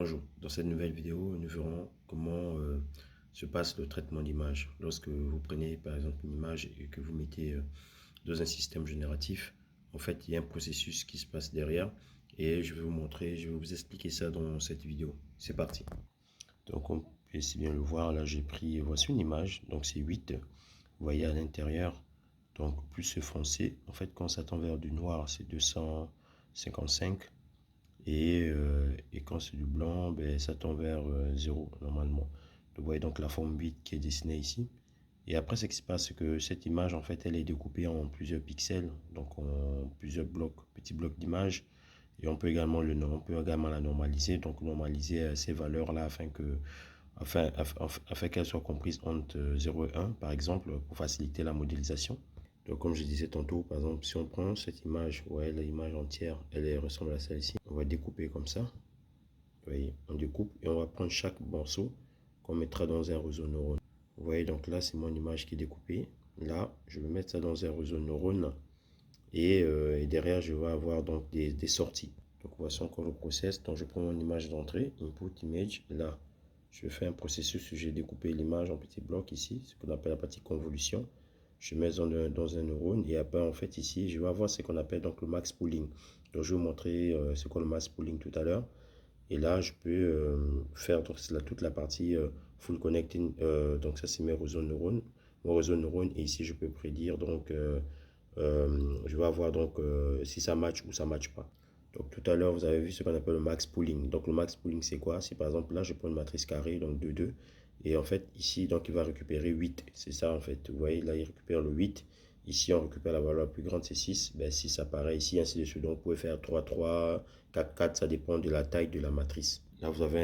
Bonjour, dans cette nouvelle vidéo, nous verrons comment se passe le traitement d'image. Lorsque vous prenez par exemple une image et que vous mettez dans un système génératif, en fait, il y a un processus qui se passe derrière et je vais vous montrer, je vais vous expliquer ça dans cette vidéo. C'est parti. Donc, on peut ici bien le voir, là j'ai pris, voici une image, donc c'est 8. Vous voyez à l'intérieur, donc plus c'est foncé, en fait, quand ça tend vers du noir, c'est 255. Et quand c'est du blanc, ben, ça tend vers 0 normalement. Vous voyez donc la forme 8 qui est dessinée ici. Et après, ce qui se passe, c'est que cette image, en fait, elle est découpée en plusieurs pixels, donc en plusieurs blocs, petits blocs d'image. Et on peut également la normaliser, donc normaliser ces valeurs-là afin qu'elles soient comprises entre 0 et 1, par exemple, pour faciliter la modélisation. Donc, comme je disais tantôt, par exemple, si on prend cette image, vous voyez l'image entière, ressemble à celle-ci. On va découper comme ça. Vous voyez, on découpe et on va prendre chaque morceau qu'on mettra dans un réseau neurone. Vous voyez, donc là, c'est mon image qui est découpée. Là, je vais mettre ça dans un réseau neurone et derrière, je vais avoir donc des sorties. Donc, voici encore le process. Donc, je prends mon image d'entrée, input image. Là, je fais un processus où j'ai découpé l'image en petits blocs ici, ce qu'on appelle la partie convolution. Je mets dans un neurone et après, en fait, ici, je vais avoir ce qu'on appelle donc le max pooling. Donc, je vais vous montrer ce qu'est le max pooling tout à l'heure. Et là, je peux faire toute la partie full connecting. Donc, ça, c'est mes réseaux neurones. Mon réseau neurone. Et ici, je peux prédire. Donc, je vais avoir donc si ça match ou ça match pas. Donc, tout à l'heure, vous avez vu ce qu'on appelle le max pooling. Donc, le max pooling, c'est quoi? C'est par exemple, là, je prends une matrice carrée, donc 2, 2. Et en fait, ici, donc, il va récupérer 8. C'est ça, en fait. Vous voyez, là, il récupère le 8. Ici, on récupère la valeur la plus grande, c'est 6. Ben, 6 apparaît ici, ainsi de suite. Donc, vous pouvez faire 3, 3, 4, 4. Ça dépend de la taille de la matrice. Là, vous avez